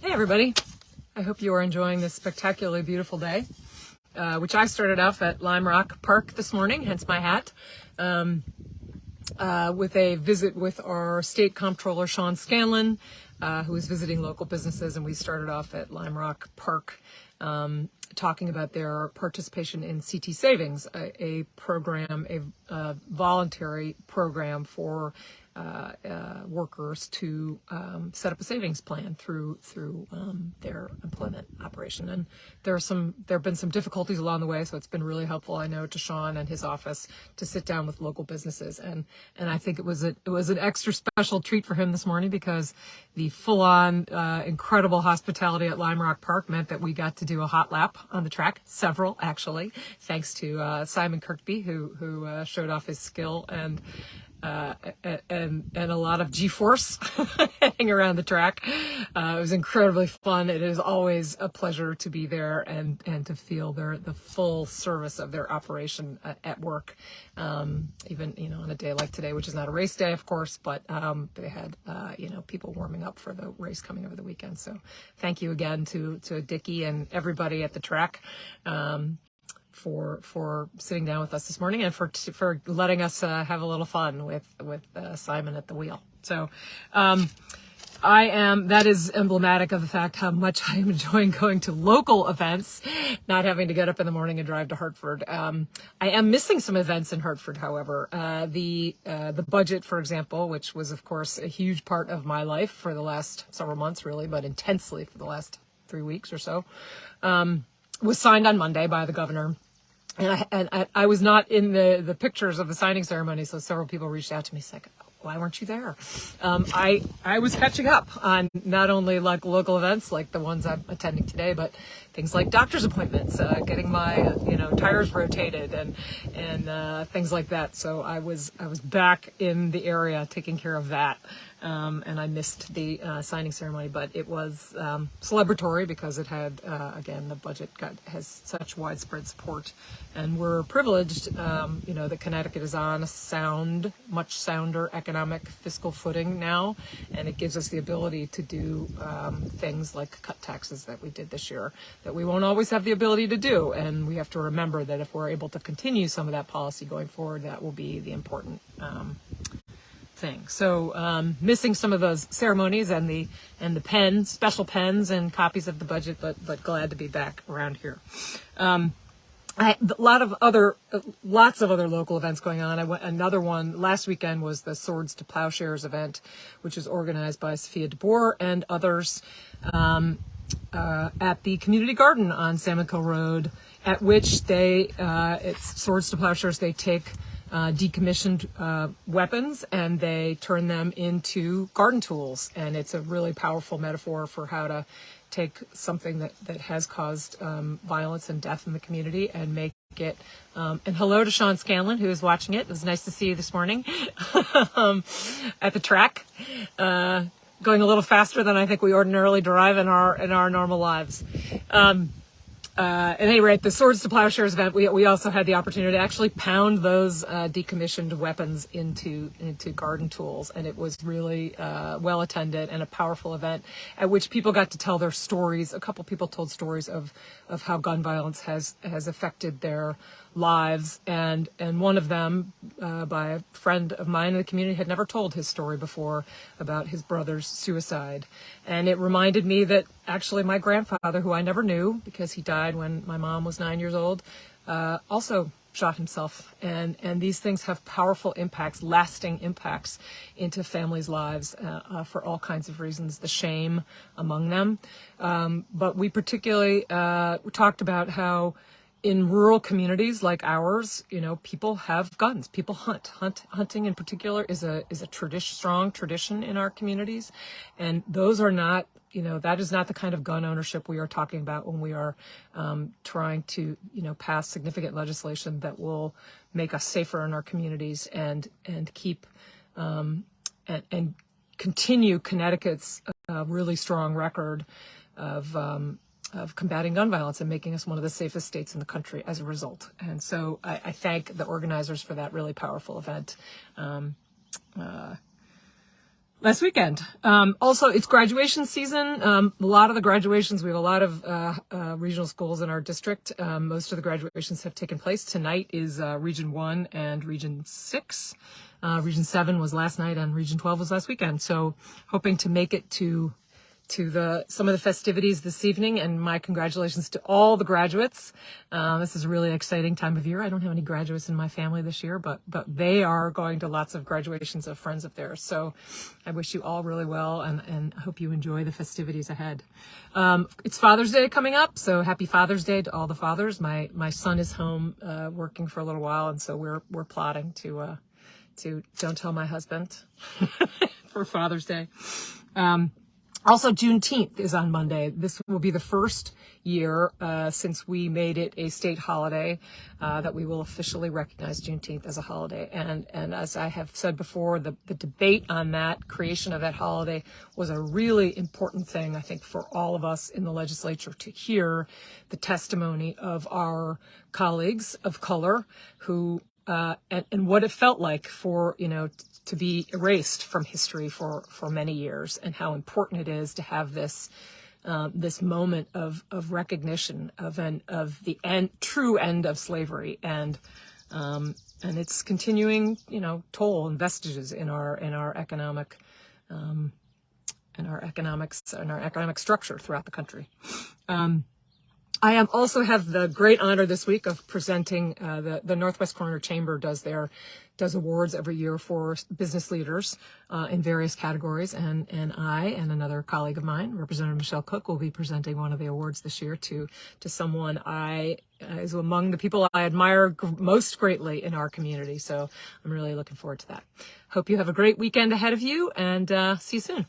Hey everybody, I hope you are enjoying this spectacularly beautiful day, which I started off at Lime Rock Park this morning, hence my hat, with a visit with our state comptroller, Sean Scanlon, who is visiting local businesses, and we started off at Lime Rock Park talking about their participation in CT Savings, a program, a voluntary program for workers to set up a savings plan through their employment operation. And there have been some difficulties along the way, so it's been really helpful, I know, to Sean and his office to sit down with local businesses. And I think it was an extra special treat for him this morning because the full-on incredible hospitality at Lime Rock Park meant that we got to do a hot lap on the track, several actually, thanks to Simon Kirkby who showed off his skill and a lot of G-force heading around the track. It was incredibly fun. It is always a pleasure to be there and to feel the full service of their operation at work. Even, on a day like today, which is not a race day, of course, but they had, people warming up for the race coming over the weekend. So thank you again to Dickie and everybody at the track. For sitting down with us this morning and for letting us have a little fun with Simon at the wheel. So that is emblematic of the fact how much I am enjoying going to local events, not having to get up in the morning and drive to Hartford. I am missing some events in Hartford, however. The budget, for example, which was of course a huge part of my life for the last several months, really, but intensely for the last 3 weeks or so, was signed on Monday by the governor. And I was not in the pictures of the signing ceremony, so several people reached out to me saying, why weren't you there? I was catching up on not only like local events like the ones I'm attending today, but things like doctor's appointments, getting my tires rotated and things like that. So I was back in the area taking care of that. And I missed the signing ceremony, but it was celebratory because it had, again, the budget has such widespread support, and we're privileged, that Connecticut is on a much sounder economic fiscal footing now, and it gives us the ability to do things like cut taxes that we did this year that we won't always have the ability to do, and we have to remember that if we're able to continue some of that policy going forward, that will be the important thing. So missing some of those ceremonies and the special pens and copies of the budget, but glad to be back around here. Lots of other local events going on. Another one last weekend was the Swords to Plowshares event, which is organized by Sophia DeBoer and others at the community garden on Salmon Cove Road, at which it's Swords to Plowshares. They take decommissioned weapons and they turn them into garden tools, and it's a really powerful metaphor for how to take something that has caused violence and death in the community and make it and hello to Sean Scanlon, who is watching it. It was nice to see you this morning at the track, going a little faster than I think we ordinarily drive in our normal lives. At any rate, the Swords to Plowshares event, we also had the opportunity to actually pound those decommissioned weapons into garden tools, and it was really well attended and a powerful event at which people got to tell their stories. A couple people told stories of how gun violence has affected their lives, and one of them, by a friend of mine in the community, had never told his story before about his brother's suicide. And it reminded me that actually my grandfather, who I never knew because he died when my mom was 9 years old, also shot himself. And these things have powerful impacts, lasting impacts into families' lives for all kinds of reasons, the shame among them. But we particularly talked about how in rural communities like ours, people have guns. People hunt. Hunting in particular is a strong tradition in our communities, and those are not. That is not the kind of gun ownership we are talking about when we are trying to, pass significant legislation that will make us safer in our communities and keep and continue Connecticut's really strong record of combating gun violence and making us one of the safest states in the country as a result. And so I thank the organizers for that really powerful event. last weekend. Also, it's graduation season. A lot of the graduations, we have a lot of regional schools in our district. Most of the graduations have taken place. Tonight is Region 1 and Region 6. Region 7 was last night and Region 12 was last weekend. So hoping to make it to some of the festivities this evening, and my congratulations to all the graduates. This is a really exciting time of year. I don't have any graduates in my family this year, but they are going to lots of graduations of friends of theirs. So I wish you all really well, and I hope you enjoy the festivities ahead. It's Father's Day coming up, so happy Father's Day to all the fathers. My son is home working for a little while, and so we're plotting to don't tell my husband for Father's Day. Also, Juneteenth is on Monday. This will be the first year since we made it a state holiday that we will officially recognize Juneteenth as a holiday. And as I have said before, the debate on that creation of that holiday was a really important thing, I think, for all of us in the legislature to hear the testimony of our colleagues of color who and what it felt like for, to be erased from history for many years, and how important it is to have this moment of recognition of the true end of slavery, and its continuing, toll and vestiges in our economic economic structure throughout the country. I also have the great honor this week of presenting the Northwest Corner Chamber does awards every year for business leaders in various categories, and I and another colleague of mine, Representative Michelle Cook, will be presenting one of the awards this year to someone is among the people I admire most greatly in our community. So I'm really looking forward to that. Hope you have a great weekend ahead of you, and see you soon.